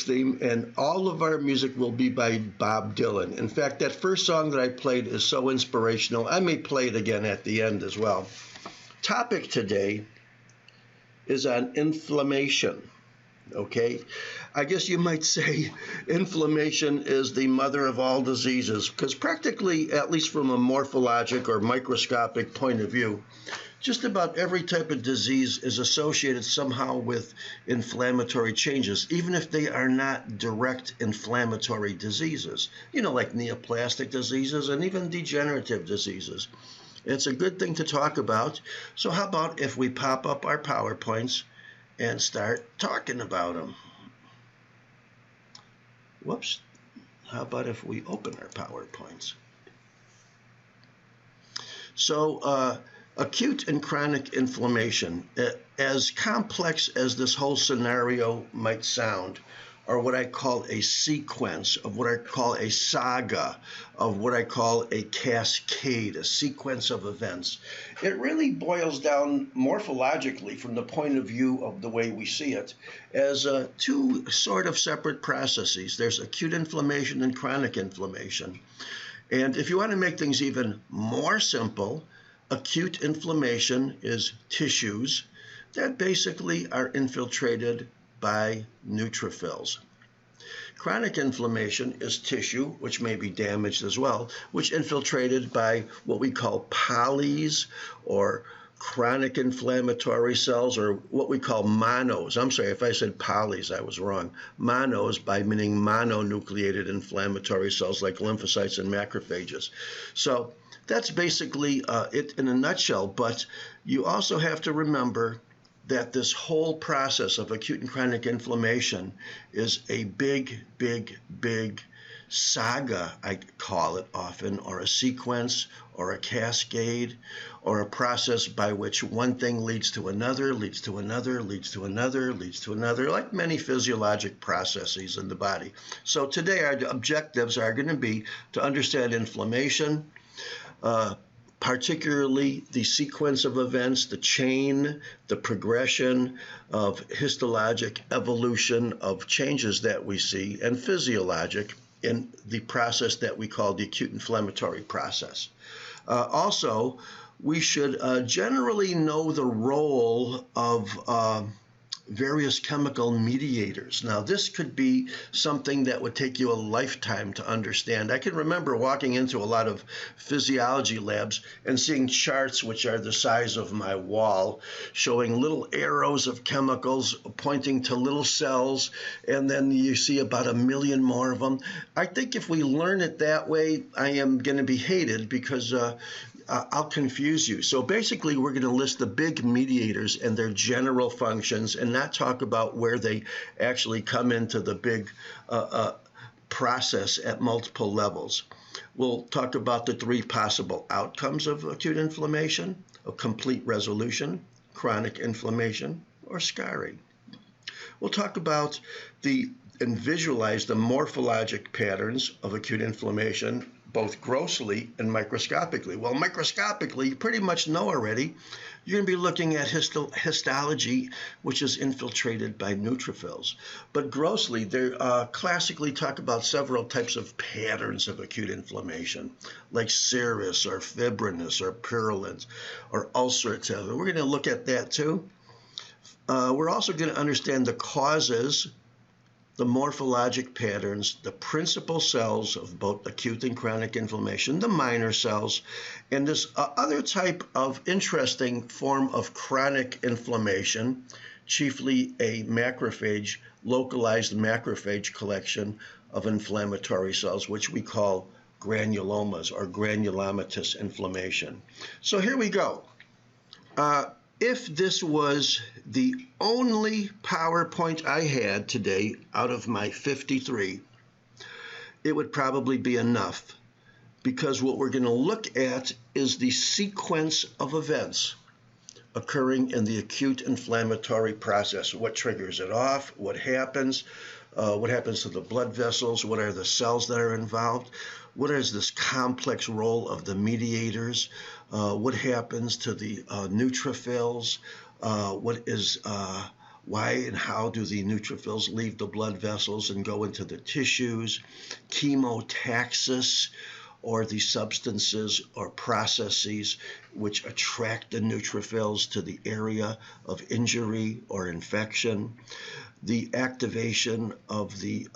theme, and all of our music will be by Bob Dylan. In fact, that first song that I played is so inspirational. I may play it again at the end as well. Topic today is on inflammation. Okay, I guess you might say inflammation is the mother of all diseases, because practically, at least from a morphologic or microscopic point of view, just about every type of disease is associated somehow with inflammatory changes, even if they are not direct inflammatory diseases, like neoplastic diseases and even degenerative diseases. It's a good thing to talk about. So how about if we pop up our PowerPoints and start talking about them? Whoops. How about if we open our PowerPoints? So acute and chronic inflammation, as complex as this whole scenario might sound, or what I call a sequence, of what I call a saga, of what I call a cascade, a sequence of events. It really boils down morphologically, from the point of view of the way we see it, as two sort of separate processes. There's acute inflammation and chronic inflammation. And if you want to make things even more simple, acute inflammation is tissues that basically are infiltrated by neutrophils. Chronic inflammation is tissue, which may be damaged as well, which infiltrated by what we call polys, or chronic inflammatory cells, or what we call monos. I'm sorry if I said polys, I was wrong. Monos, by meaning mononucleated inflammatory cells like lymphocytes and macrophages. So that's basically it in a nutshell, but you also have to remember that this whole process of acute and chronic inflammation is a big, big, big saga, I call it often, or a sequence, or a cascade, or a process by which one thing leads to another, leads to another, leads to another, leads to another, like many physiologic processes in the body. So today our objectives are going to be to understand inflammation, particularly the sequence of events, the chain, the progression of histologic evolution of changes that we see, and physiologic in the process that we call the acute inflammatory process. Also, we should generally know the role of various chemical mediators. Now, this could be something that would take you a lifetime to understand. I can remember walking into a lot of physiology labs and seeing charts which are the size of my wall, showing little arrows of chemicals pointing to little cells, and then you see about 1 million more of them. I think if we learn it that way, I am going to be hated, because I'll confuse you. So basically, we're going to list the big mediators and their general functions, and not talk about where they actually come into the big process at multiple levels. We'll talk about the 3 possible outcomes of acute inflammation: a complete resolution, chronic inflammation, or scarring. We'll talk about and visualize the morphologic patterns of acute inflammation, both grossly and microscopically. Well, microscopically, you pretty much know already. You're going to be looking at histology, which is infiltrated by neutrophils. But grossly, they classically talk about several types of patterns of acute inflammation, like serous or fibrinous or purulent or ulcerative. And we're going to look at that too. We're also going to understand the causes, the morphologic patterns, the principal cells of both acute and chronic inflammation, the minor cells, and this other type of interesting form of chronic inflammation, chiefly a macrophage, localized macrophage collection of inflammatory cells, which we call granulomas or granulomatous inflammation. So here we go. If this was the only PowerPoint I had today out of my 53, it would probably be enough, because what we're going to look at is the sequence of events occurring in the acute inflammatory process. What triggers it off? What happens to the blood vessels? What are the cells that are involved? What is this complex role of the mediators? What happens to the neutrophils? What is Why and how do the neutrophils leave the blood vessels and go into the tissues? Chemotaxis, or the substances or processes which attract the neutrophils to the area of injury or infection, the activation of the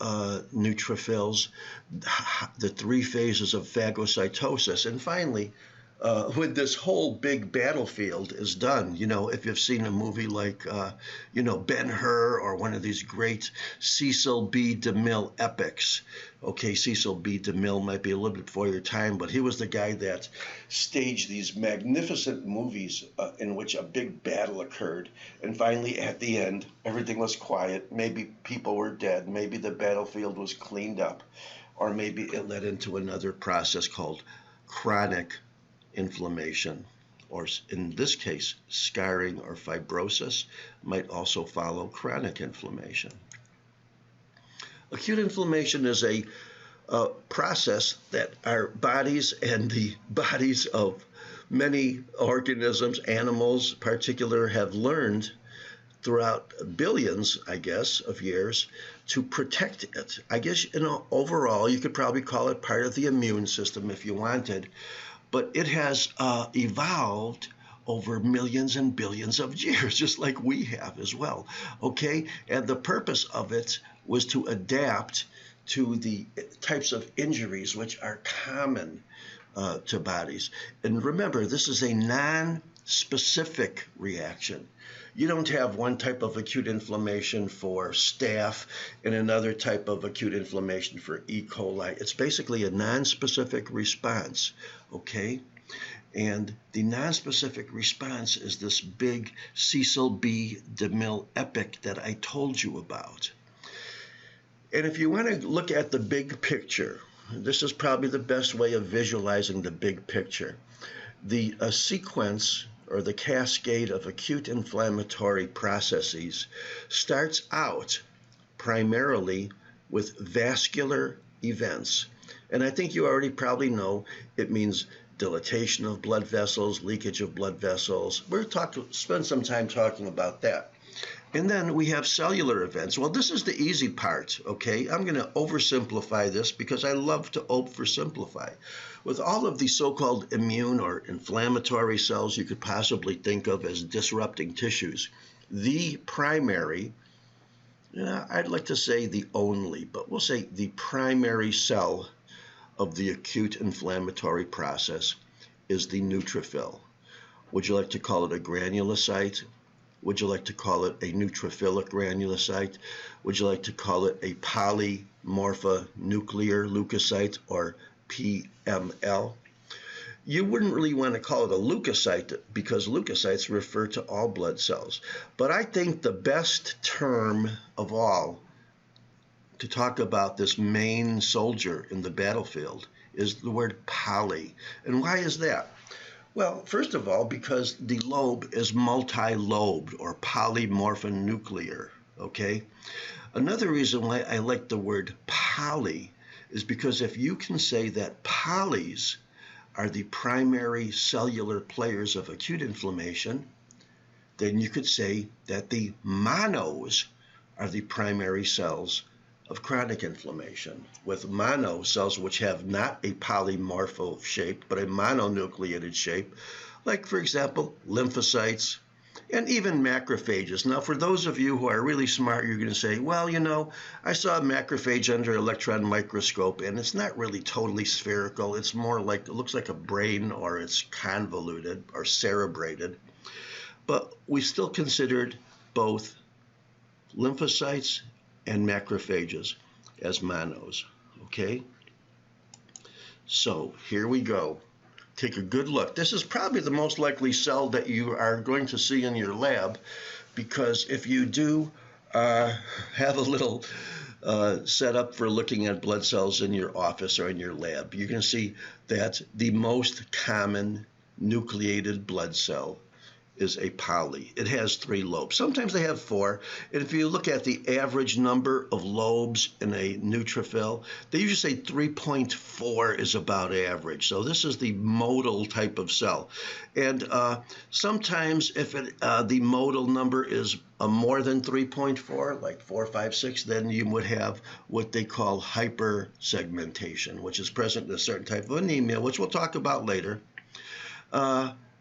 neutrophils, the three phases of phagocytosis, and finally, when this whole big battlefield is done, if you've seen a movie like, Ben-Hur, or one of these great Cecil B. DeMille epics. Okay, Cecil B. DeMille might be a little bit before your time, but he was the guy that staged these magnificent movies in which a big battle occurred. And finally, at the end, everything was quiet. Maybe people were dead. Maybe the battlefield was cleaned up. Or maybe it led into another process called chronic inflammation, or in this case, scarring or fibrosis, might also follow chronic inflammation. Acute inflammation is a process that our bodies and the bodies of many organisms, animals in particular, have learned throughout billions, I guess, of years to protect it. I guess, overall, you could probably call it part of the immune system if you wanted. But it has evolved over millions and billions of years, just like we have as well, okay? And the purpose of it was to adapt to the types of injuries which are common to bodies. And remember, this is a non-specific reaction. You don't have one type of acute inflammation for staph and another type of acute inflammation for E. coli. It's basically a non-specific response, okay? And the non-specific response is this big Cecil B. DeMille epic that I told you about. And if you want to look at the big picture, this is probably the best way of visualizing the big picture. The sequence or the cascade of acute inflammatory processes starts out primarily with vascular events. And I think you already probably know it means dilatation of blood vessels, leakage of blood vessels. Spend some time talking about that. And then we have cellular events. Well, this is the easy part, okay? I'm going to oversimplify this because I love to oversimplify. With all of the so-called immune or inflammatory cells you could possibly think of as disrupting tissues, the primary, I'd like to say the only, but we'll say the primary cell of the acute inflammatory process is the neutrophil. Would you like to call it a granulocyte? Would you like to call it a neutrophilic granulocyte? Would you like to call it a polymorphonuclear leukocyte, or PML? You wouldn't really want to call it a leukocyte because leukocytes refer to all blood cells. But I think the best term of all to talk about this main soldier in the battlefield is the word poly. And why is that? Well, first of all, because the lobe is multi-lobed or polymorphonuclear, okay? Another reason why I like the word poly is because if you can say that polys are the primary cellular players of acute inflammation, then you could say that the monos are the primary cells of chronic inflammation, with mono cells which have not a polymorpho shape, but a mononucleated shape, like, for example, lymphocytes and even macrophages. Now, for those of you who are really smart, you're going to say, well, I saw a macrophage under an electron microscope, and it's not really totally spherical. It's more like, it looks like a brain, or it's convoluted or cerebrated. But we still considered both lymphocytes and macrophages as monos, okay? So here we go. Take a good look. This is probably the most likely cell that you are going to see in your lab, because if you do have a little setup for looking at blood cells in your office or in your lab, you're going to see that the most common nucleated blood cell is a poly. It has 3 lobes. Sometimes they have 4. And if you look at the average number of lobes in a neutrophil, they usually say 3.4 is about average. So this is the modal type of cell. And sometimes if the modal number is a more than 3.4, like 4, 5, 6, then you would have what they call hypersegmentation, which is present in a certain type of anemia, which we'll talk about later.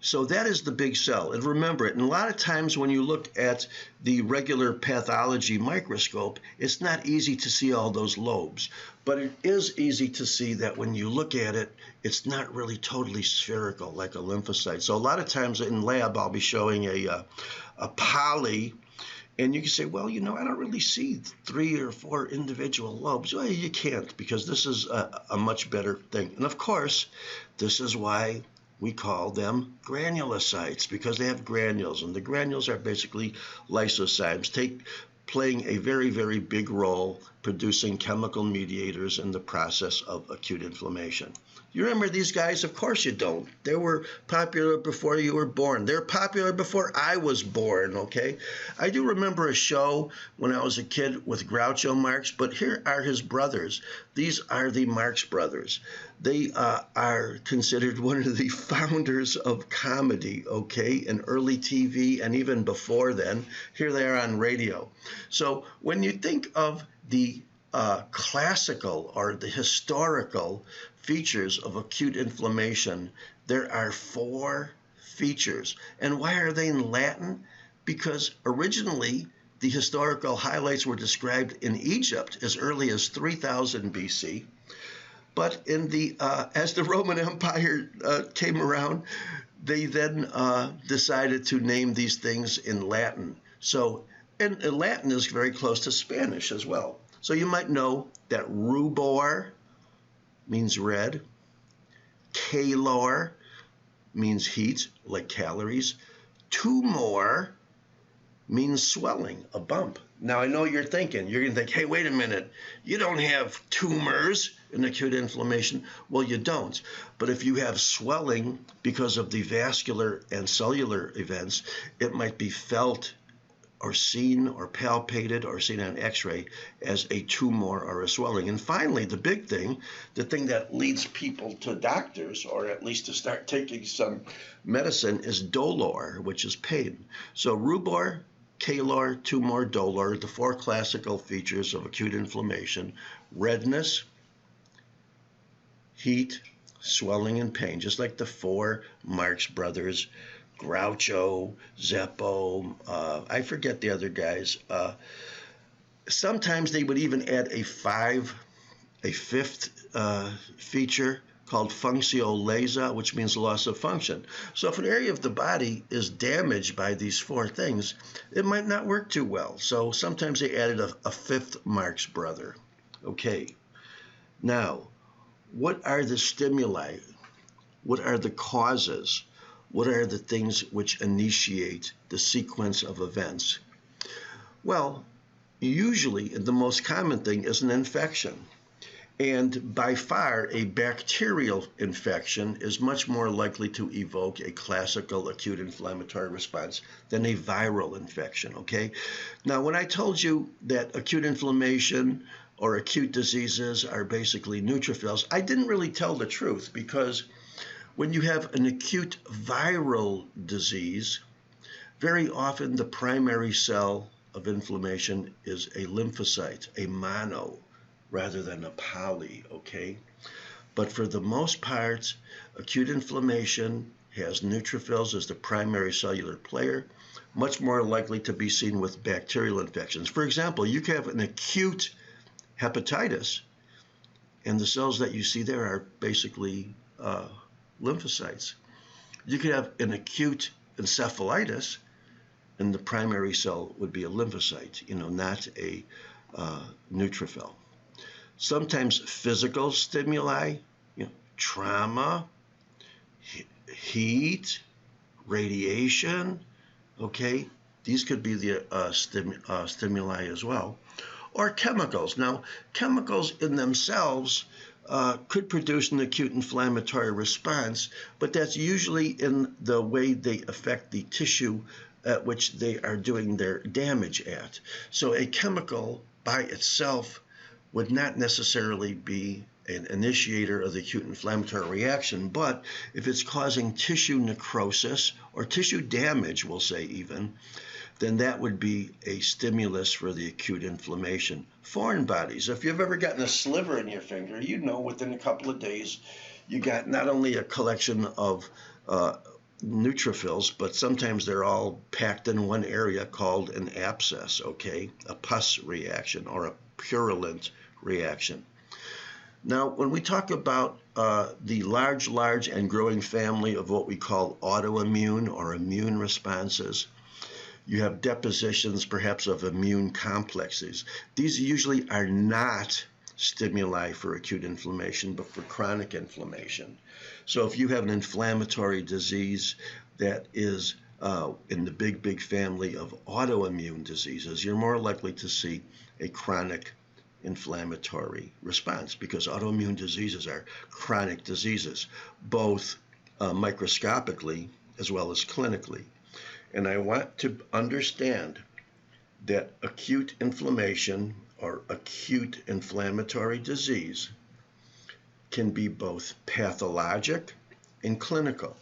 So that is the big cell. And remember it. And a lot of times when you look at the regular pathology microscope, it's not easy to see all those lobes. But it is easy to see that when you look at it, it's not really totally spherical like a lymphocyte. So a lot of times in lab, I'll be showing a poly. And you can say, well, I don't really see 3 or 4 individual lobes. Well, you can't, because this is a much better thing. And of course, this is why we call them granulocytes, because they have granules, and the granules are basically lysozymes, playing a very, very big role producing chemical mediators in the process of acute inflammation. You remember these guys? Of course you don't. They were popular before you were born. They're popular before I was born, okay? I do remember a show when I was a kid with Groucho Marx, but here are his brothers. These are the Marx brothers. They are considered one of the founders of comedy, okay, in early TV and even before then. Here they are on radio. So when you think of the classical or the historical features of acute inflammation, there are 4 features. And why are they in Latin? Because originally the historical highlights were described in Egypt as early as 3000 BC. But as the Roman Empire came around, they then decided to name these things in Latin. So, and Latin is very close to Spanish as well. So you might know that rubor means red, calor means heat, like calories, tumor means swelling, a bump. Now, I know you're going to think, hey, wait a minute, you don't have tumors in acute inflammation. Well, you don't. But if you have swelling because of the vascular and cellular events, it might be felt or seen or palpated or seen on x-ray as a tumor or a swelling. And finally, the big thing, the thing that leads people to doctors, or at least to start taking some medicine, is dolor, which is pain. So rubor, calor, tumor, dolor, the 4 classical features of acute inflammation: redness, heat, swelling, and pain, just like the 4 Marx brothers, Groucho, Zeppo, I forget the other guys. Sometimes they would even add a 5th feature called functiolesa, which means loss of function. So if an area of the body is damaged by these 4 things, it might not work too well. So sometimes they added a 5th Marx brother. Okay, now, what are the stimuli? What are the causes? What are the things which initiate the sequence of events? Well, usually the most common thing is an infection. And by far, a bacterial infection is much more likely to evoke a classical acute inflammatory response than a viral infection, okay? Now, when I told you that acute inflammation or acute diseases are basically neutrophils, I didn't really tell the truth, because when you have an acute viral disease, very often the primary cell of inflammation is a lymphocyte, a mono, rather than a poly, okay? But for the most part, acute inflammation has neutrophils as the primary cellular player, much more likely to be seen with bacterial infections. For example, you can have an acute hepatitis, and the cells that you see there are basically lymphocytes. You could have an acute encephalitis, and the primary cell would be a lymphocyte, not a neutrophil. Sometimes physical stimuli, trauma, heat, radiation, okay? These could be the stimuli as well. Or chemicals. Now, chemicals in themselves could produce an acute inflammatory response, but that's usually in the way they affect the tissue at which they are doing their damage at. So a chemical by itself would not necessarily be an initiator of the acute inflammatory reaction, but if it's causing tissue necrosis or tissue damage, we'll say even, then that would be a stimulus for the acute inflammation. Foreign bodies, if you've ever gotten a sliver in your finger, you know within a couple of days you got not only a collection of neutrophils, but sometimes they're all packed in one area called an abscess, okay? A pus reaction or a purulent reaction. Now, when we talk about the large and growing family of what we call autoimmune or immune responses, you have depositions perhaps of immune complexes. These usually are not stimuli for acute inflammation, but for chronic inflammation. So if you have an inflammatory disease that is in the big family of autoimmune diseases, you're more likely to see a chronic inflammatory response, because autoimmune diseases are chronic diseases, both microscopically as well as clinically. And I want to understand that acute inflammation or acute inflammatory disease can be both pathologic and clinical.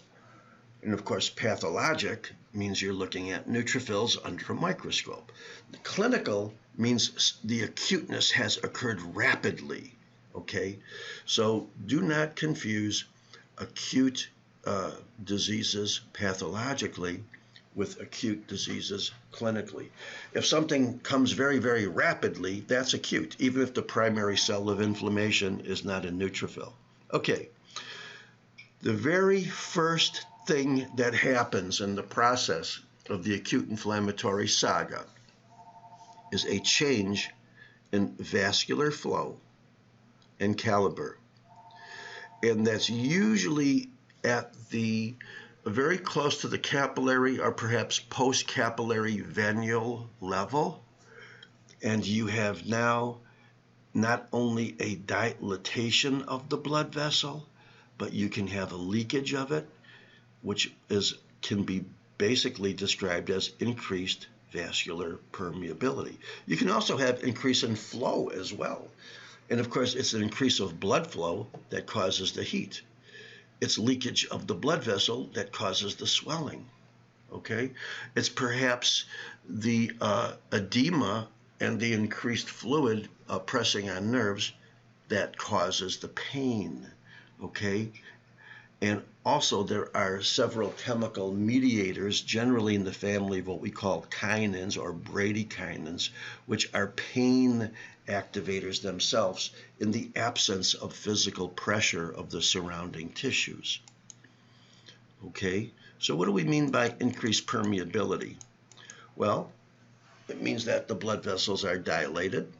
And of course, pathologic means you're looking at neutrophils under a microscope. The clinical means the acuteness has occurred rapidly, okay? So do not confuse acute diseases pathologically with acute diseases clinically. If something comes very rapidly, that's acute, even if the primary cell of inflammation is not a neutrophil. Okay, the very first thing that happens in the process of the acute inflammatory saga is a change in vascular flow and caliber. And that's usually at the very close to the capillary or perhaps post-capillary venule level. And you have now not only a dilatation of the blood vessel, but you can have a leakage of it, which can be basically described as increased vascular permeability. You can also have increase in flow as well. And of course, it's an increase of blood flow that causes the heat. It's leakage of the blood vessel that causes the swelling, okay? It's perhaps the edema and the increased fluid pressing on nerves that causes the pain, okay? And also there are several chemical mediators, generally in the family of what we call kinins or bradykinins, which are pain activators themselves in the absence of physical pressure of the surrounding tissues. Okay, so what do we mean by increased permeability? Well, it means that the blood vessels are dilated.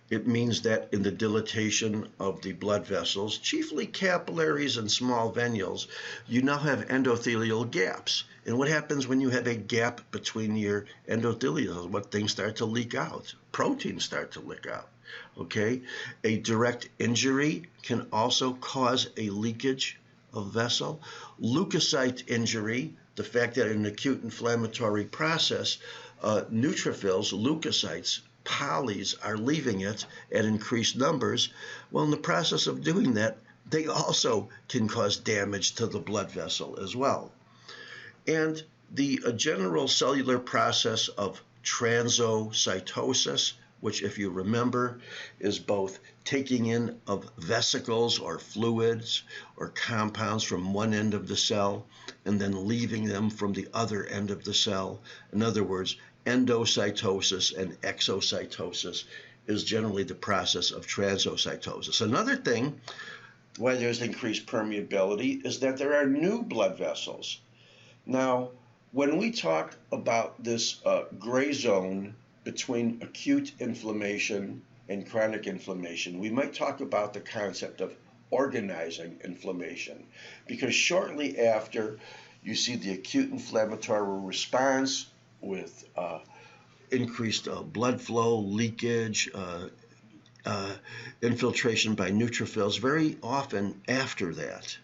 It means that in the dilatation of the blood vessels, chiefly capillaries and small venules, you now have endothelial gaps. And what happens when you have a gap between your endothelials? What things start to leak out? Proteins start to leak out, okay? A direct injury can also cause a leakage of vessel. Leukocyte injury, the fact that in an acute inflammatory process, neutrophils, leukocytes, polys are leaving it at increased numbers. Well, in the process of doing that, they also can cause damage to the blood vessel as well. And the general cellular process of transcytosis, which, if you remember, is both taking in of vesicles or fluids or compounds from one end of the cell and then leaving them from the other end of the cell. In other words, endocytosis and exocytosis is generally the process of transcytosis. Another thing why there's increased permeability is that there are new blood vessels. Now, when we talk about this gray zone between acute inflammation and chronic inflammation, we might talk about the concept of organizing inflammation, because shortly after you see the acute inflammatory response with increased blood flow, leakage, infiltration by neutrophils, very often after that,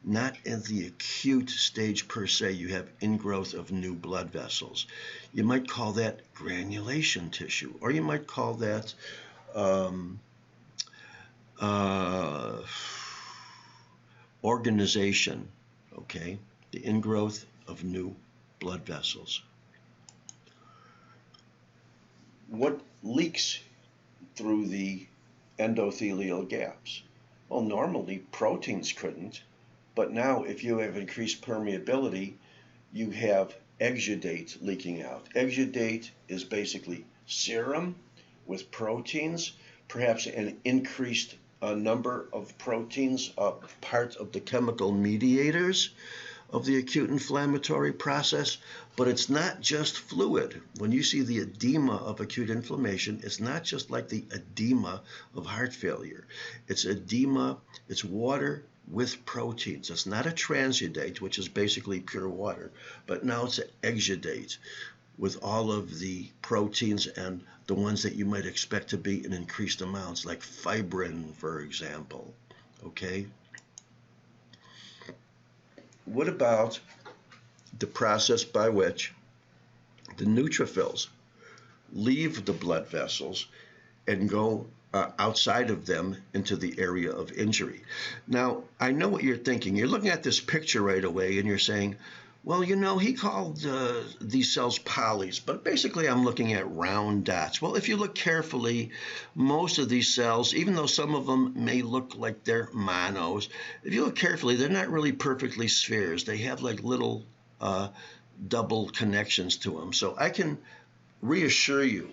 not in the acute stage per se, you have ingrowth of new blood vessels. You might call that granulation tissue, or you might call that organization, okay? The ingrowth of new blood vessels. What leaks through the endothelial gaps? Well, normally proteins couldn't, but now if you have increased permeability, you have exudate leaking out. Exudate is basically serum with proteins, perhaps an increased number of proteins, part of the chemical mediators of the acute inflammatory process, but it's not just fluid. When you see the edema of acute inflammation, it's not just like the edema of heart failure. It's edema, it's water with proteins. It's not a transudate, which is basically pure water, but now it's an exudate with all of the proteins and the ones that you might expect to be in increased amounts, like fibrin, for example. Okay? What about the process by which the neutrophils leave the blood vessels and go outside of them into the area of injury? Now, I know what you're thinking. You're looking at this picture right away and you're saying, well, you know, he called these cells polys, but basically I'm looking at round dots. Well, if you look carefully, most of these cells, even though some of them may look like they're monos, if you look carefully, they're not really perfectly spheres. They have like little double connections to them. So I can reassure you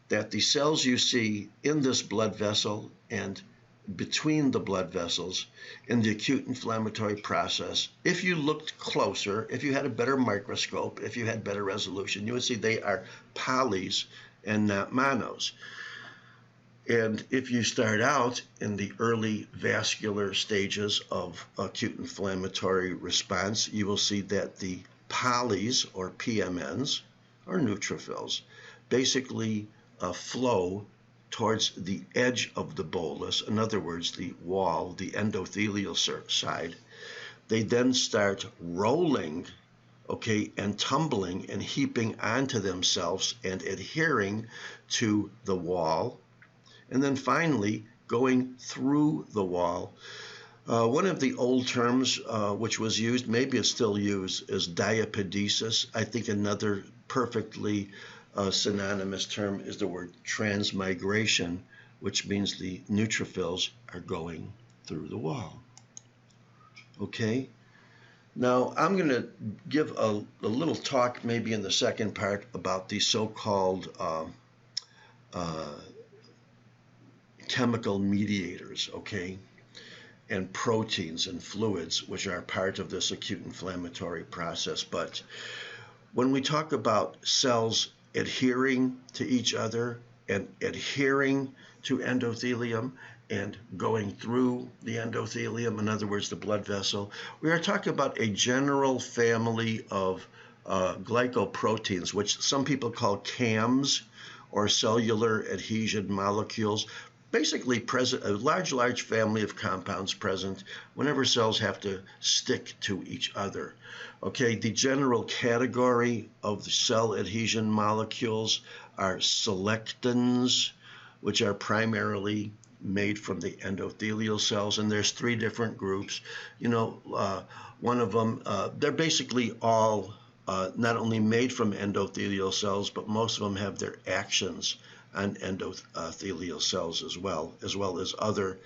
that the cells you see in this blood vessel and between the blood vessels in the acute inflammatory process, if you looked closer, if you had a better microscope, if you had better resolution, you would see they are polys and not monos. And if you start out in the early vascular stages of acute inflammatory response, you will see that the polys, or PMNs, or neutrophils, basically flow towards the edge of the bolus, in other words, the wall, the endothelial side. They then start rolling, okay, and tumbling and heaping onto themselves and adhering to the wall, and then finally going through the wall. One of the old terms which was used, maybe it's still used, is diapedesis. I think another perfectly synonymous term is the word transmigration, which means the neutrophils are going through the wall. Okay? Now, I'm going to give a little talk maybe in the second part about the so-called chemical mediators, okay, and proteins and fluids, which are part of this acute inflammatory process. But when we talk about cells adhering to each other and adhering to endothelium and going through the endothelium, in other words, the blood vessel, we are talking about a general family of glycoproteins, which some people call CAMs, or cellular adhesion molecules. Basically present, a large family of compounds present whenever cells have to stick to each other. Okay, the general category of the cell adhesion molecules are selectins, which are primarily made from the endothelial cells, and there's 3 different groups. You know, one of them, they're basically all not only made from endothelial cells, but most of them have their actions on endothelial cells as well as other,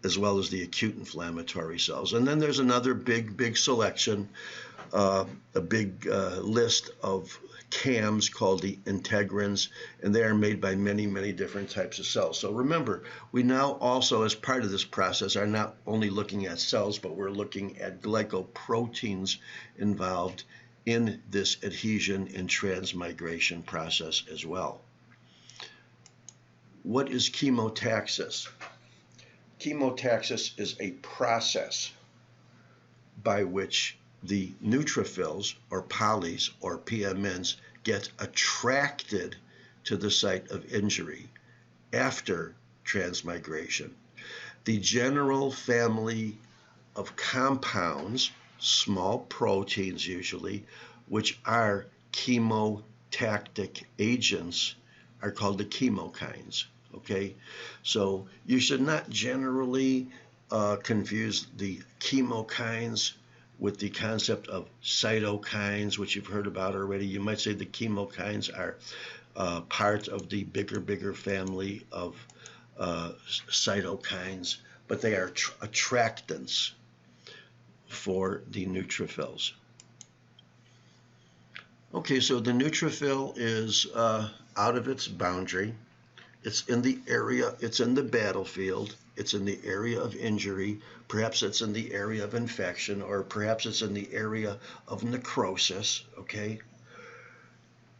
as well as the acute inflammatory cells. And then there's another big selection, a big list of CAMs called the integrins, and they are made by many different types of cells. So remember, we now also, as part of this process, are not only looking at cells, but we're looking at glycoproteins involved in this adhesion and transmigration process as well. What is chemotaxis? Chemotaxis is a process by which the neutrophils, or polys, or PMNs, get attracted to the site of injury after transmigration. The general family of compounds, small proteins usually, which are chemotactic agents, are called the chemokines. Okay, so you should not generally confuse the chemokines with the concept of cytokines, which you've heard about already. You might say the chemokines are part of the bigger family of cytokines, but they are attractants for the neutrophils. Okay, so the neutrophil is out of its boundary. It's in the area, it's in the battlefield, it's in the area of injury, perhaps it's in the area of infection, or perhaps it's in the area of necrosis, okay?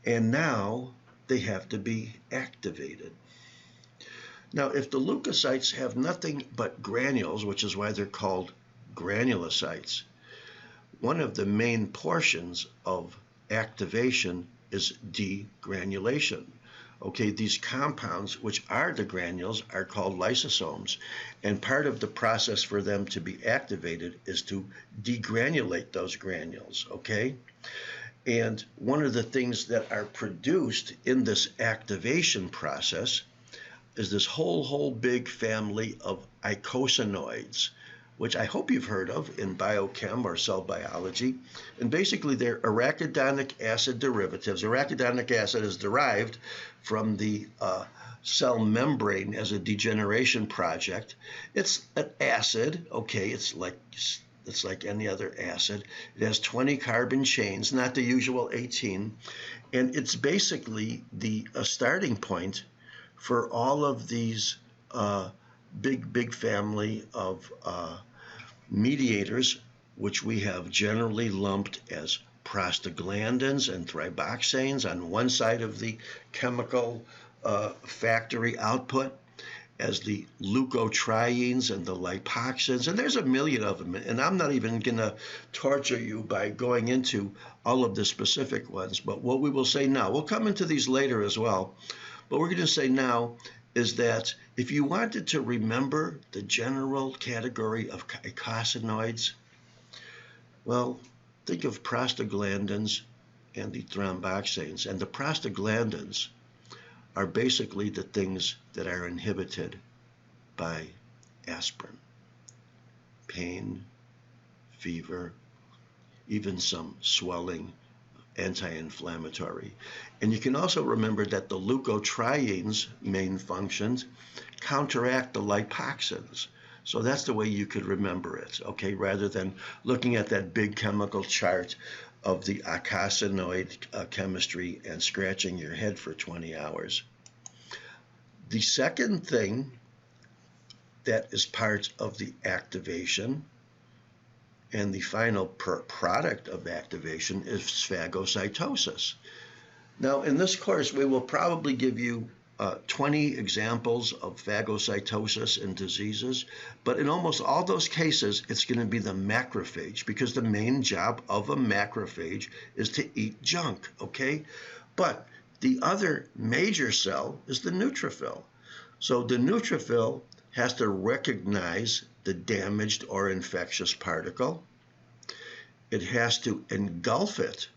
And now they have to be activated. Now, if the leukocytes have nothing but granules, which is why they're called granulocytes, one of the main portions of activation is degranulation. Okay, these compounds, which are the granules, are called lysosomes, and part of the process for them to be activated is to degranulate those granules, okay? And one of the things that are produced in this activation process is this whole big family of eicosanoids, which I hope you've heard of in biochem or cell biology. And basically, they're arachidonic acid derivatives. Arachidonic acid is derived from the cell membrane as a degeneration project. It's an acid, okay, it's like any other acid. It has 20 carbon chains, not the usual 18. And it's basically the starting point for all of these big family of mediators, which we have generally lumped as prostaglandins and thyroxanes on one side of the chemical factory output, as the leukotrienes and the lipoxins, and there's a million of them, and I'm not even going to torture you by going into all of the specific ones, but what we will say now, we'll come into these later as well, but we're going to say now is that if you wanted to remember the general category of eicosanoids, well, think of prostaglandins and the thromboxanes. And the prostaglandins are basically the things that are inhibited by aspirin. Pain, fever, even some swelling, anti-inflammatory. And you can also remember that the leukotrienes' main functions counteract the lipoxins. So that's the way you could remember it, okay, rather than looking at that big chemical chart of the eicosanoid chemistry and scratching your head for 20 hours. The second thing that is part of the activation and the final product of activation is phagocytosis. Now, in this course, we will probably give you 20 examples of phagocytosis in diseases, but in almost all those cases, it's going to be the macrophage, because the main job of a macrophage is to eat junk, okay? But the other major cell is the neutrophil. So the neutrophil has to recognize the damaged or infectious particle. It has to engulf it,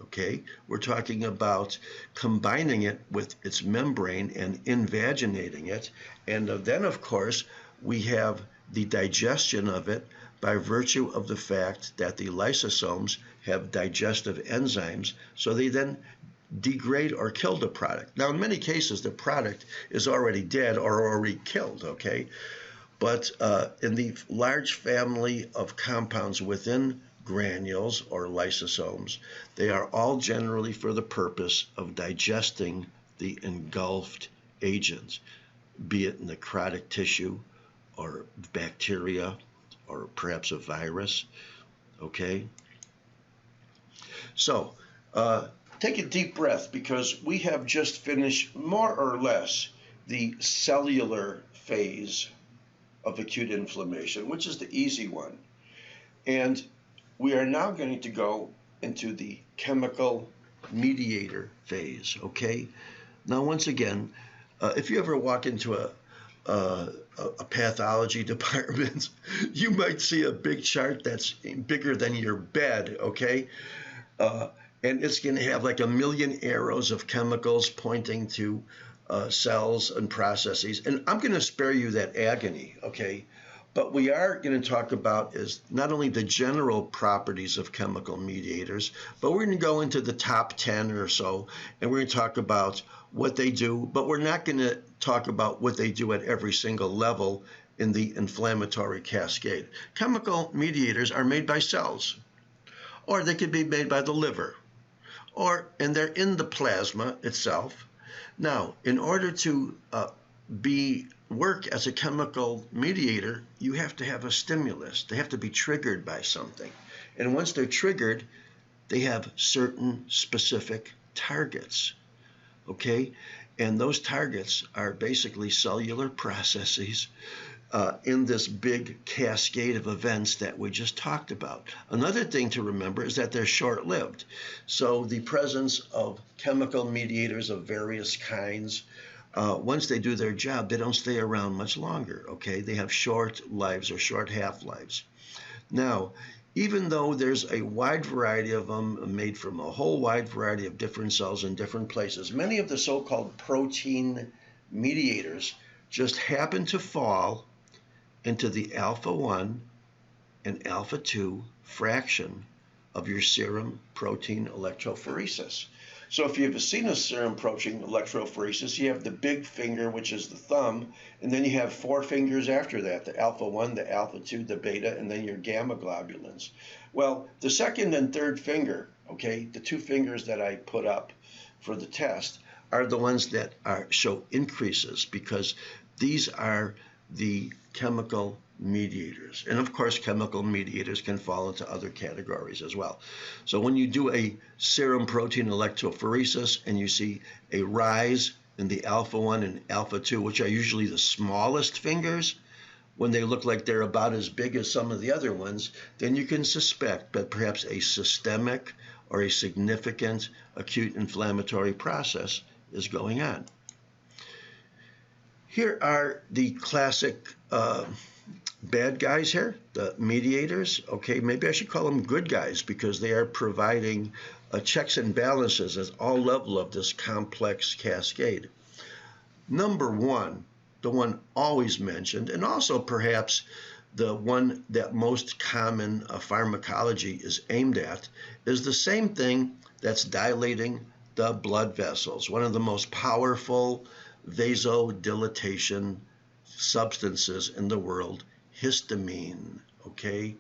okay? We're talking about combining it with its membrane and invaginating it. And then, of course, we have the digestion of it by virtue of the fact that the lysosomes have digestive enzymes, so they then degrade or kill the product. Now, in many cases, the product is already dead or already killed, okay? But in the large family of compounds within granules or lysosomes, they are all generally for the purpose of digesting the engulfed agents, be it necrotic tissue or bacteria or perhaps a virus, okay? So, take a deep breath, because we have just finished more or less the cellular phase of acute inflammation, which is the easy one. And we are now going to go into the chemical mediator phase, okay? Now, once again, if you ever walk into a pathology department, you might see a big chart that's bigger than your bed, okay? And it's going to have like a million arrows of chemicals pointing to cells and processes. And I'm going to spare you that agony, okay? But we are going to talk about is not only the general properties of chemical mediators, but we're going to go into the top 10 or so, and we're going to talk about what they do, but we're not going to talk about what they do at every single level in the inflammatory cascade. Chemical mediators are made by cells, or they could be made by the liver, and they're in the plasma itself. Now, in order to work as a chemical mediator, you have to have a stimulus. They have to be triggered by something. And once they're triggered, they have certain specific targets, okay? And those targets are basically cellular processes in this big cascade of events that we just talked about. Another thing to remember is that they're short-lived. So the presence of chemical mediators of various kinds, once they do their job, they don't stay around much longer, okay? They have short lives or short half-lives. Now, even though there's a wide variety of them made from a whole wide variety of different cells in different places, many of the so-called protein mediators just happen to fall into the alpha-1 and alpha-2 fraction of your serum protein electrophoresis. So if you've seen a serum protein electrophoresis, you have the big finger, which is the thumb, and then you have 4 fingers after that, the alpha-1, the alpha-2, the beta, and then your gamma globulins. Well, the second and third finger, okay, the 2 fingers that I put up for the test, are the ones that show increases, because these are the chemical mediators. And of course, chemical mediators can fall into other categories as well. So when you do a serum protein electrophoresis and you see a rise in the alpha-1 and alpha-2, which are usually the smallest fingers, when they look like they're about as big as some of the other ones, then you can suspect that perhaps a systemic or a significant acute inflammatory process is going on. Here are the classic bad guys here, the mediators. Okay, maybe I should call them good guys because they are providing checks and balances at all levels of this complex cascade. Number one, the one always mentioned, and also perhaps the one that most common pharmacology is aimed at, is the same thing that's dilating the blood vessels. One of the most powerful vasodilatation substances in the world, histamine, okay?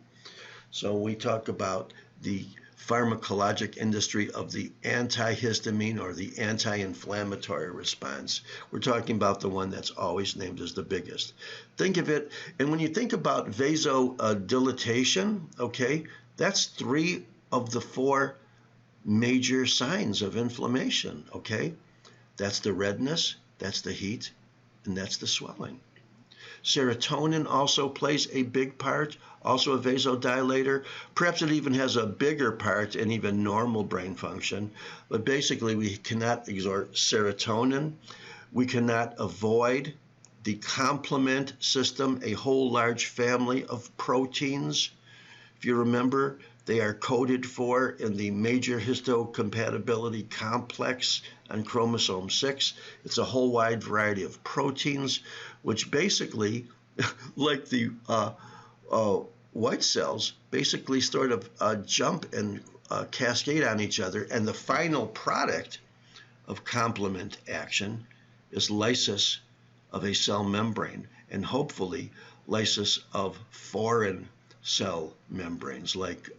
So we talk about the pharmacologic industry of the antihistamine or the anti-inflammatory response. We're talking about the one that's always named as the biggest. Think of it, and when you think about vasodilatation, okay, that's 3 of the 4 major signs of inflammation, okay? That's the redness, that's the heat, and that's the swelling. Serotonin also plays a big part, also a vasodilator. Perhaps it even has a bigger part in even normal brain function. But basically, we cannot exert serotonin. We cannot avoid the complement system, a whole large family of proteins. If you remember, they are coded for in the major histocompatibility complex on chromosome 6. It's a whole wide variety of proteins, which basically, like the white cells, basically sort of jump and cascade on each other. And the final product of complement action is lysis of a cell membrane, and hopefully lysis of foreign cell membranes like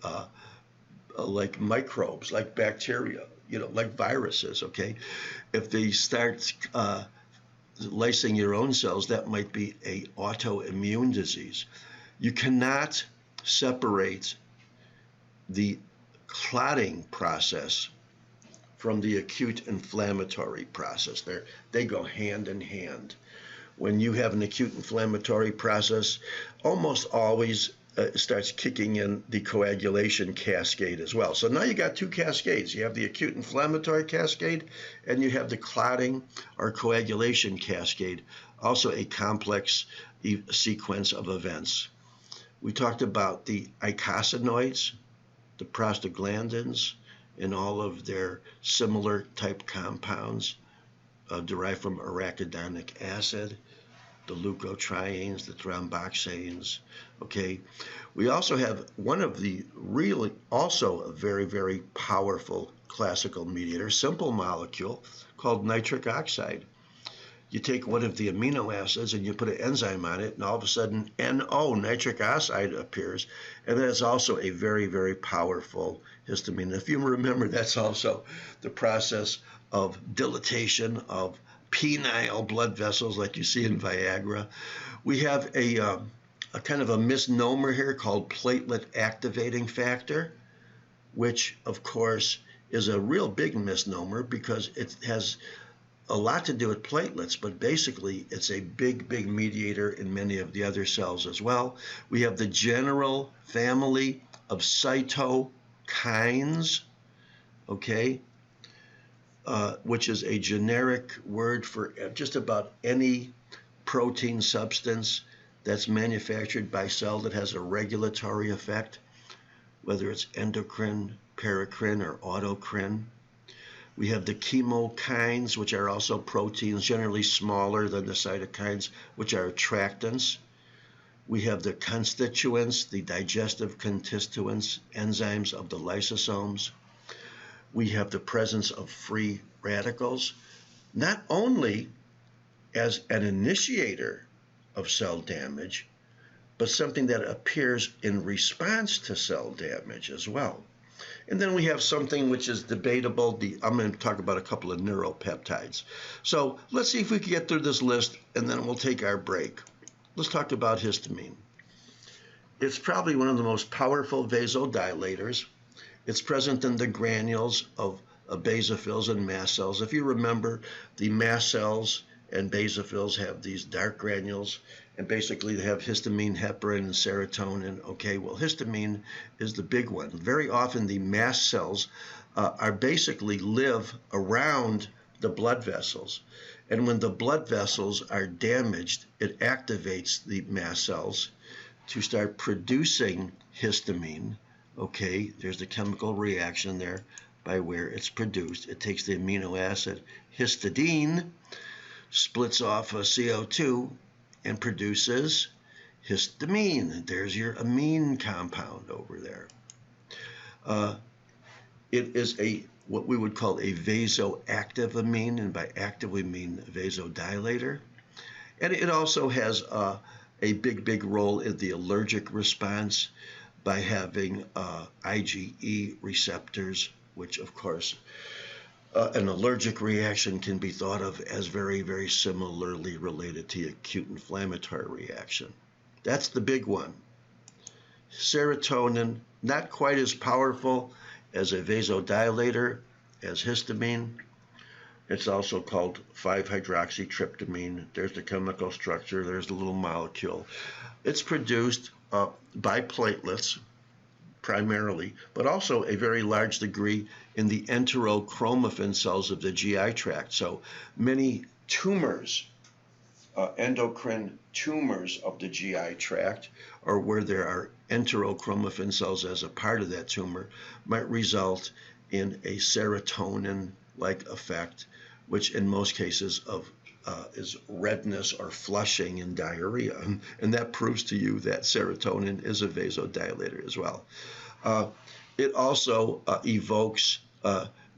microbes, like bacteria, like viruses, okay? If they start lysing your own cells, that might be an autoimmune disease. You cannot separate the clotting process from the acute inflammatory process. They go hand in hand. When you have an acute inflammatory process, almost always starts kicking in the coagulation cascade as well. So now you got 2 cascades. You have the acute inflammatory cascade, and you have the clotting or coagulation cascade, also a complex sequence of events. We talked about the eicosanoids, the prostaglandins, and all of their similar type compounds derived from arachidonic acid. the leukotrienes, the thromboxanes, okay? We also have one of the really also a very, very powerful classical mediator, simple molecule called nitric oxide. You take one of the amino acids and you put an enzyme on it, and all of a sudden NO, nitric oxide, appears. And that's also a very, very powerful histamine. And if you remember, that's also the process of dilatation of penile blood vessels like you see in Viagra. We have a kind of a misnomer here called platelet activating factor, which of course is a real big misnomer because it has a lot to do with platelets, but basically it's a big, big mediator in many of the other cells as well. We have the general family of cytokines, okay, which is a generic word for just about any protein substance that's manufactured by cell that has a regulatory effect, whether it's endocrine, paracrine, or autocrine. We have the chemokines, which are also proteins, generally smaller than the cytokines, which are attractants. We have the constituents, the digestive constituents, enzymes of the lysosomes. We have the presence of free radicals, not only as an initiator of cell damage, but something that appears in response to cell damage as well. And then we have something which is debatable. I'm going to talk about a couple of neuropeptides. So let's see if we can get through this list, and then we'll take our break. Let's talk about histamine. It's probably one of the most powerful vasodilators. It's present in the granules of basophils and mast cells. If you remember, the mast cells and basophils have these dark granules, and basically they have histamine, heparin, and serotonin. Okay, well, histamine is the big one. Very often the mast cells are basically live around the blood vessels. And when the blood vessels are damaged, it activates the mast cells to start producing histamine. Okay, there's the chemical reaction there by where it's produced. It takes the amino acid histidine, splits off a CO2, and produces histamine. There's your amine compound over there. It is what we would call a vasoactive amine, and by active we mean vasodilator. And it also has a big, big role in the allergic response by having IgE receptors, which of course an allergic reaction can be thought of as very, very similarly related to acute inflammatory reaction. That's the big one. Serotonin, not quite as powerful as a vasodilator as histamine. It's also called 5-hydroxytryptamine. There's the chemical structure. There's the little molecule. It's produced by platelets primarily, but also a very large degree in the enterochromaffin cells of the GI tract. So many tumors, endocrine tumors of the GI tract, or where there are enterochromaffin cells as a part of that tumor, might result in a serotonin-like effect, which in most cases is redness or flushing and diarrhea. And that proves to you that serotonin is a vasodilator as well. It also evokes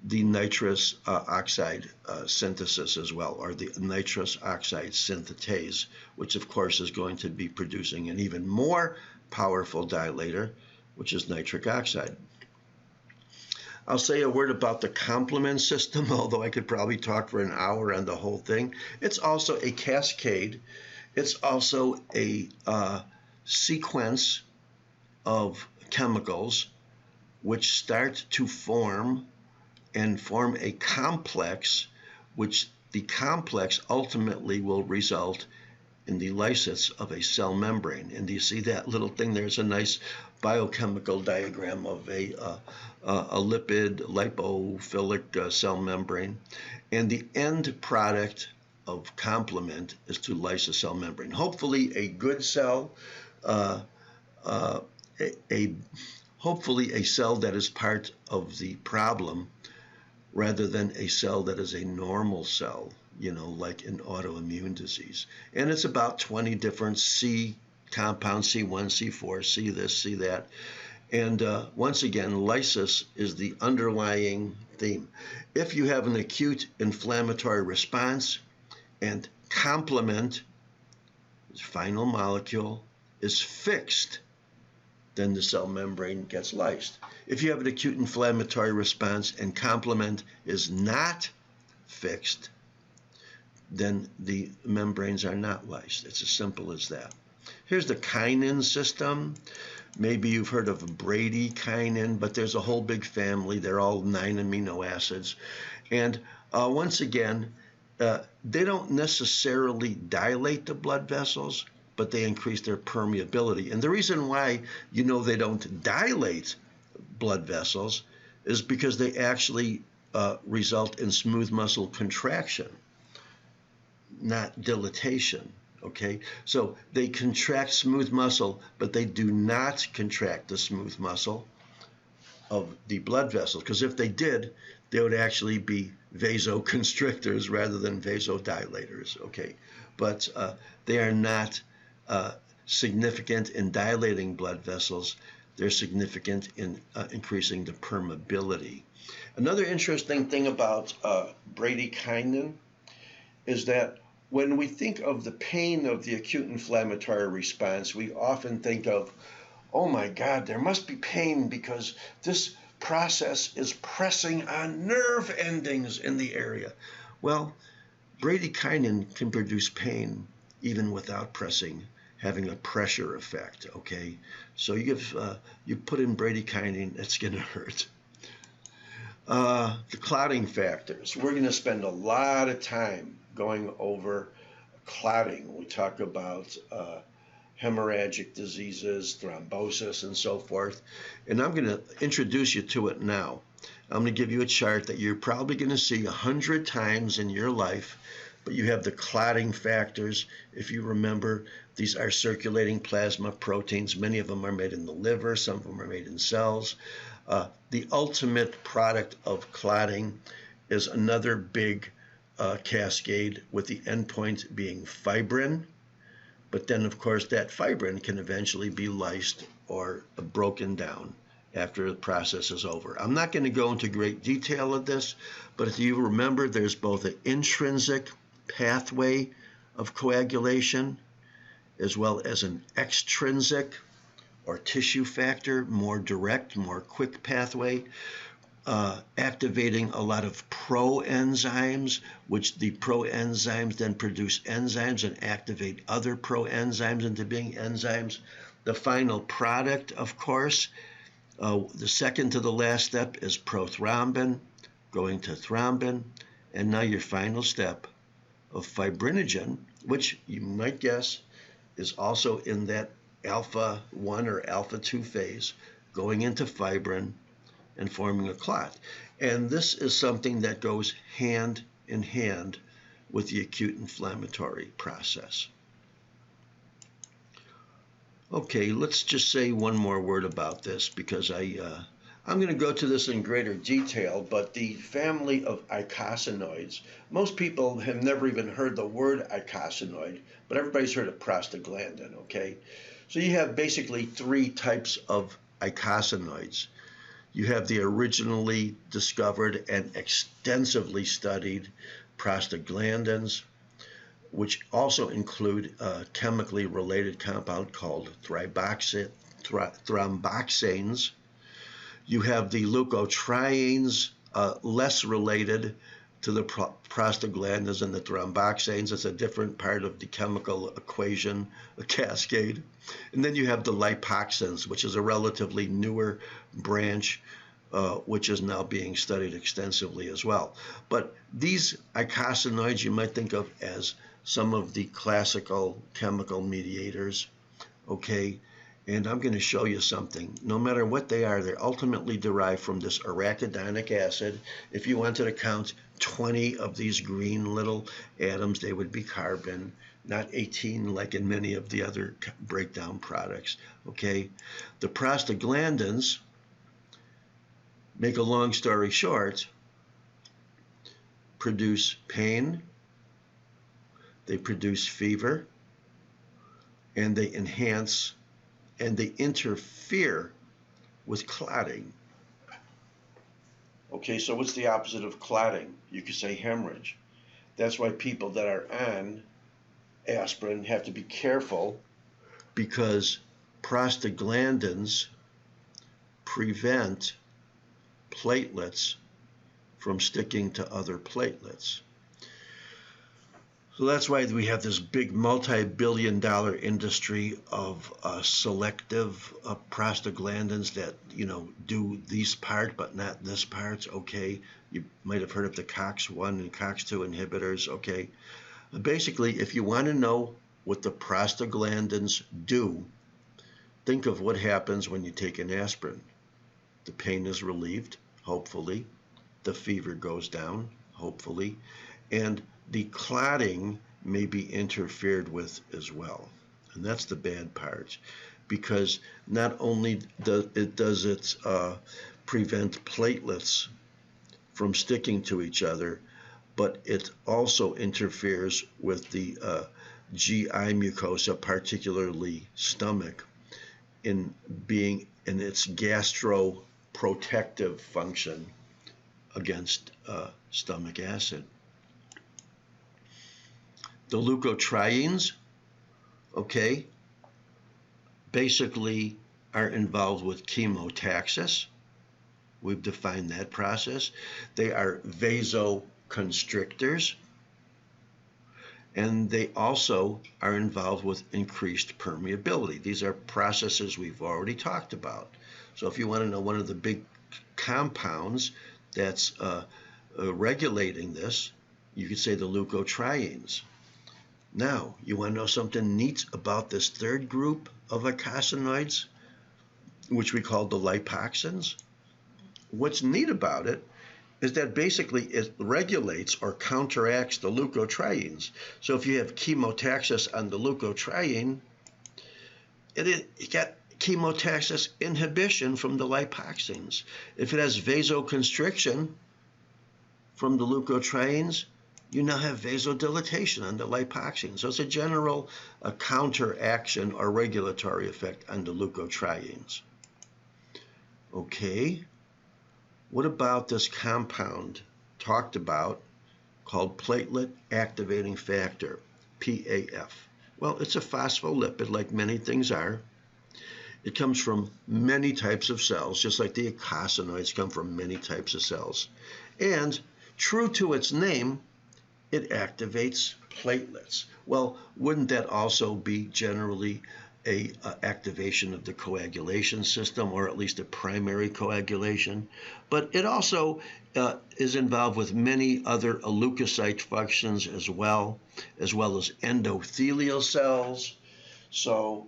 the nitrous oxide synthesis as well, or the nitrous oxide synthetase, which of course is going to be producing an even more powerful dilator, which is nitric oxide. I'll say a word about the complement system, although I could probably talk for an hour on the whole thing. It's also a cascade. It's also a sequence of chemicals which start to form a complex, which the complex ultimately will result in the lysis of a cell membrane. And do you see that little thing? There's a nice biochemical diagram of a lipid lipophilic cell membrane. And the end product of complement is to lyse a cell membrane. Hopefully a good cell, hopefully a cell that is part of the problem rather than a cell that is a normal cell. like an autoimmune disease. And it's about 20 different C compounds, C1, C4, C this, C that. And once again, lysis is the underlying theme. If you have an acute inflammatory response and complement, final molecule, is fixed, then the cell membrane gets lysed. If you have an acute inflammatory response and complement is not fixed, then the membranes are not lysed. It's as simple as that. Here's the kinin system. Maybe you've heard of bradykinin, but there's a whole big family. They're all 9 amino acids. And once again, they don't necessarily dilate the blood vessels, but they increase their permeability. And the reason why they don't dilate blood vessels is because they actually result in smooth muscle contraction, not dilatation. Okay, so they contract smooth muscle, but they do not contract the smooth muscle of the blood vessels, because if they did, they would actually be vasoconstrictors rather than vasodilators. Okay, but they are not significant in dilating blood vessels. They're significant in increasing the permeability. Another interesting thing about bradykinin is that when we think of the pain of the acute inflammatory response, we often think of, oh my God, there must be pain because this process is pressing on nerve endings in the area. Well, bradykinin can produce pain even without pressing, having a pressure effect, okay? So you put in bradykinin, it's gonna hurt. The clotting factors. We're gonna spend a lot of time going over clotting. We talk about hemorrhagic diseases, thrombosis, and so forth. And I'm going to introduce you to it now. I'm going to give you a chart that you're probably going to see 100 times in your life, but you have the clotting factors. If you remember, these are circulating plasma proteins. Many of them are made in the liver. Some of them are made in cells. The ultimate product of clotting is another big cascade, with the endpoint being fibrin. But then, of course, that fibrin can eventually be lysed or broken down after the process is over. I'm not going to go into great detail of this, but if you remember, there's both an intrinsic pathway of coagulation as well as an extrinsic or tissue factor, more direct, more quick pathway, activating a lot of proenzymes, which the proenzymes then produce enzymes and activate other proenzymes into being enzymes. The final product, of course, the second to the last step is prothrombin, going to thrombin, and now your final step of fibrinogen, which you might guess is also in that alpha 1 or alpha 2 phase, going into fibrin and forming a clot. And this is something that goes hand in hand with the acute inflammatory process. Okay, let's just say one more word about this, because I'm going to go to this in greater detail, but the family of eicosanoids, most people have never even heard the word eicosanoid, but everybody's heard of prostaglandin, okay? So you have basically 3 types of eicosanoids. You have the originally discovered and extensively studied prostaglandins, which also include a chemically related compound called thromboxanes. You have the leukotrienes, less related to the prostaglandins and the thromboxanes. It's a different part of the chemical equation, a cascade. And then you have the lipoxins, which is a relatively newer branch, which is now being studied extensively as well. But these eicosanoids you might think of as some of the classical chemical mediators, okay? And I'm going to show you something. No matter what they are, they're ultimately derived from this arachidonic acid. If you wanted to count 20 of these green little atoms, they would be carbon, not 18 like in many of the other breakdown products, okay? The prostaglandins, make a long story short, produce pain, they produce fever, and they enhance and they interfere with clotting. Okay, so what's the opposite of clotting? You could say hemorrhage. That's why people that are on aspirin have to be careful, because prostaglandins prevent platelets from sticking to other platelets. So that's why we have this big multi-billion-dollar industry of selective prostaglandins that, do these part but not this part. Okay, you might have heard of the COX-1 and COX-2 inhibitors. Okay, basically, if you want to know what the prostaglandins do, think of what happens when you take an aspirin. The pain is relieved, hopefully. The fever goes down, hopefully. And the clotting may be interfered with as well. And that's the bad part, because not only does it prevent platelets from sticking to each other, but it also interferes with the GI mucosa, particularly stomach, in its gastroprotective function against stomach acid. The leukotrienes, okay, basically are involved with chemotaxis. We've defined that process. They are vasoconstrictors, and they also are involved with increased permeability. These are processes we've already talked about. So if you want to know one of the big compounds that's regulating this, you could say the leukotrienes. Now, you want to know something neat about this third group of eicosanoids, which we call the lipoxins? What's neat about it is that basically it regulates or counteracts the leukotrienes. So if you have chemotaxis on the leukotriene, you got chemotaxis inhibition from the lipoxins. If it has vasoconstriction from the leukotrienes, you now have vasodilatation on the lipoxins. So it's a general counteraction or regulatory effect on the leukotrienes. Okay, what about this compound talked about called platelet activating factor, PAF? Well, it's a phospholipid, like many things are. It comes from many types of cells, just like the eicosanoids come from many types of cells. And true to its name, it activates platelets. Well, wouldn't that also be generally a activation of the coagulation system, or at least a primary coagulation? But it also is involved with many other leukocyte functions as well as endothelial cells. So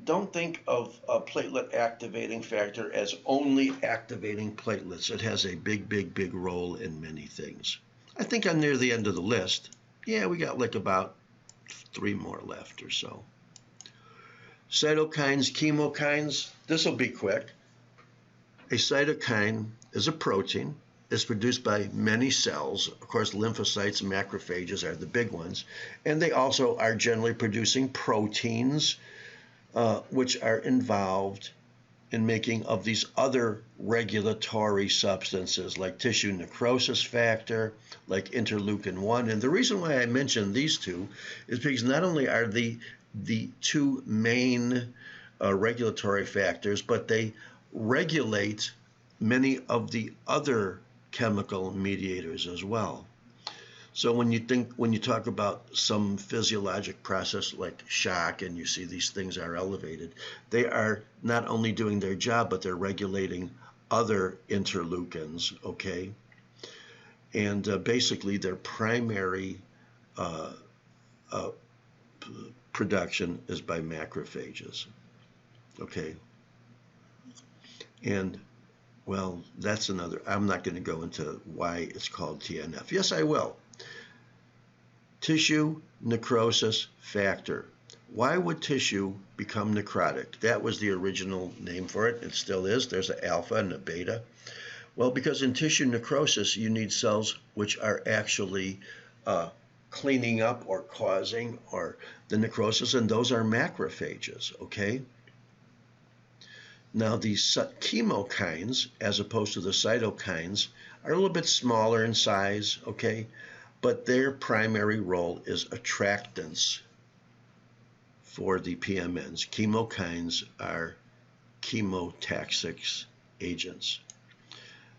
don't think of a platelet activating factor as only activating platelets. It has a big role in many things. I think I'm near the end of the list. Yeah, we got like about 3 more left or so. Cytokines, chemokines, this will be quick. A cytokine is a protein. It's produced by many cells. Of course, lymphocytes and macrophages are the big ones. And they also are generally producing proteins, which are involved in making of these other regulatory substances like tissue necrosis factor, like interleukin-1. And the reason why I mention these two is because not only are the two main regulatory factors, but they regulate many of the other chemical mediators as well. So when you talk about some physiologic process like shock, and you see these things are elevated, they are not only doing their job, but they're regulating other interleukins, okay? And basically their primary production is by macrophages, okay? And well, that's another, I'm not going to go into why it's called TNF. Yes, I will. Tissue necrosis factor. Why would tissue become necrotic? That was the original name for it. It still is. There's an alpha and a beta. Well, because in tissue necrosis, you need cells which are actually cleaning up or causing or the necrosis, and those are macrophages, okay? Now, these chemokines, as opposed to the cytokines, are a little bit smaller in size, okay? But their primary role is attractants for the PMNs. Chemokines are chemotaxic agents.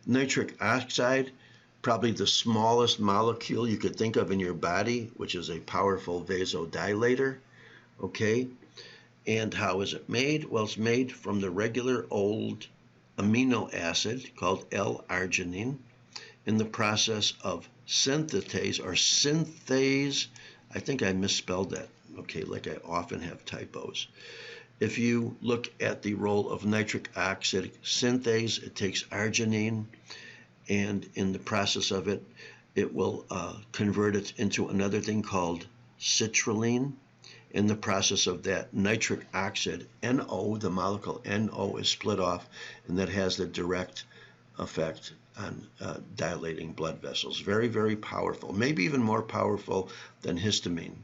Nitric oxide, probably the smallest molecule you could think of in your body, which is a powerful vasodilator, okay? And how is it made? Well, it's made from the regular old amino acid called L-arginine in the process of synthetase or synthase. I think I misspelled that, okay, like I often have typos. If you look at the role of nitric oxide synthase, it takes arginine, and in the process of it, it will convert it into another thing called citrulline. In the process of that, nitric oxide, NO, the molecule NO, is split off, and that has the direct effect on dilating blood vessels. Very, very powerful, maybe even more powerful than histamine.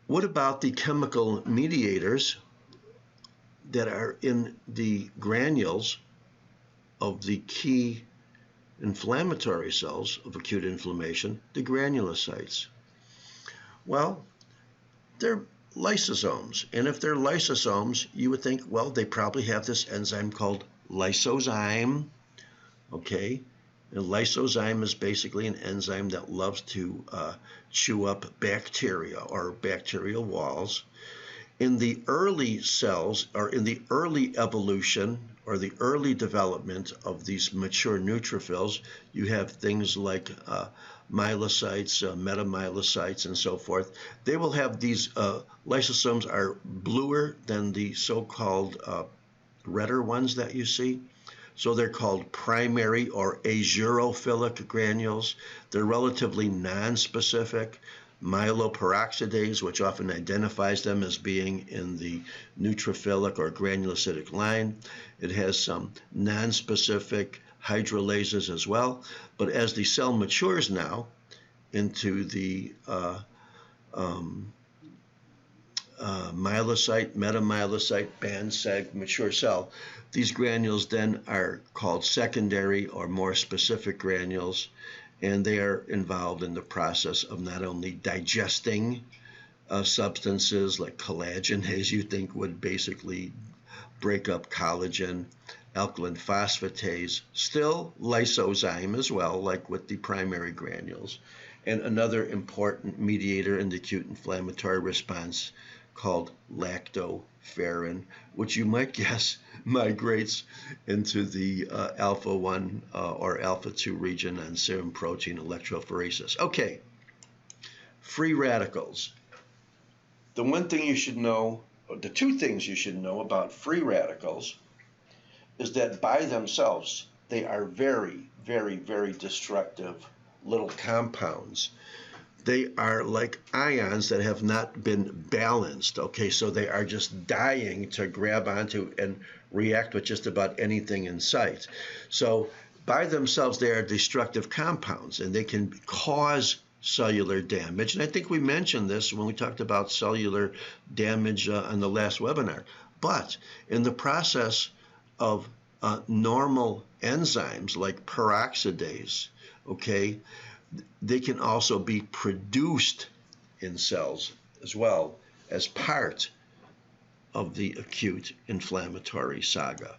What about the chemical mediators that are in the granules of the key inflammatory cells of acute inflammation, the granulocytes? Well, they're lysosomes, and if they're lysosomes, you would think, well, they probably have this enzyme called lysozyme, okay? And lysozyme is basically an enzyme that loves to chew up bacteria or bacterial walls. In the early cells, or in the early evolution, or the early development of these mature neutrophils, you have things like myelocytes, metamyelocytes, and so forth. They will have these lysosomes are bluer than the so-called redder ones that you see. So they're called primary or azurophilic granules. They're relatively non-specific. Myeloperoxidase, which often identifies them as being in the neutrophilic or granulocytic line. It has some non-specific hydrolases as well. But as the cell matures now into the myelocyte, metamyelocyte, band seg mature cell, these granules then are called secondary or more specific granules, and they are involved in the process of not only digesting substances like collagenase, you think would basically break up collagen, alkaline phosphatase, still lysozyme as well, like with the primary granules, and another important mediator in the acute inflammatory response called lactoferrin, which you might guess migrates into the alpha-1 or alpha-2 region on serum protein electrophoresis. Okay, free radicals. The one thing you should know, or the two things you should know about free radicals is that by themselves, they are very, very, very destructive little compounds. They are like ions that have not been balanced, okay? So they are just dying to grab onto and react with just about anything in sight. So by themselves, they are destructive compounds, and they can cause cellular damage. And I think we mentioned this when we talked about cellular damage on the last webinar. But in the process of normal enzymes like peroxidase, okay, they can also be produced in cells as well as part of the acute inflammatory saga.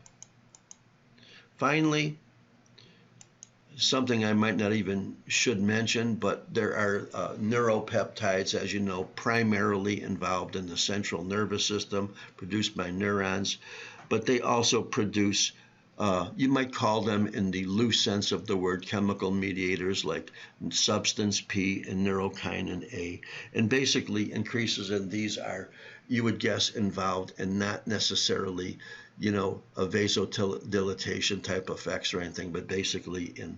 Finally, something I might not even should mention, but there are neuropeptides, as you know, primarily involved in the central nervous system, produced by neurons, but they also produce you might call them, in the loose sense of the word, chemical mediators like substance P and neurokinin A. And basically increases in these are, you would guess, involved in not necessarily, you know, a vasodilatation type effects or anything, but basically in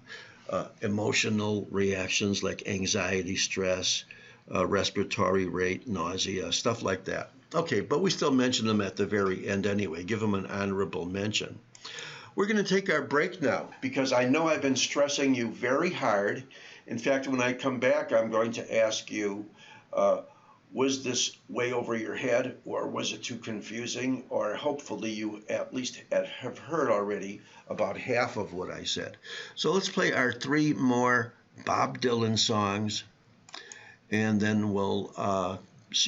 emotional reactions like anxiety, stress, respiratory rate, nausea, stuff like that. Okay, but we still mention them at the very end anyway, give them an honorable mention. We're going to take our break now because I know I've been stressing you very hard In fact, when I come back, I'm going to ask you, was this way over your head, or was it too confusing, or hopefully you at least have heard already about half of what I said. So let's play our 3 more Bob Dylan songs, and then we'll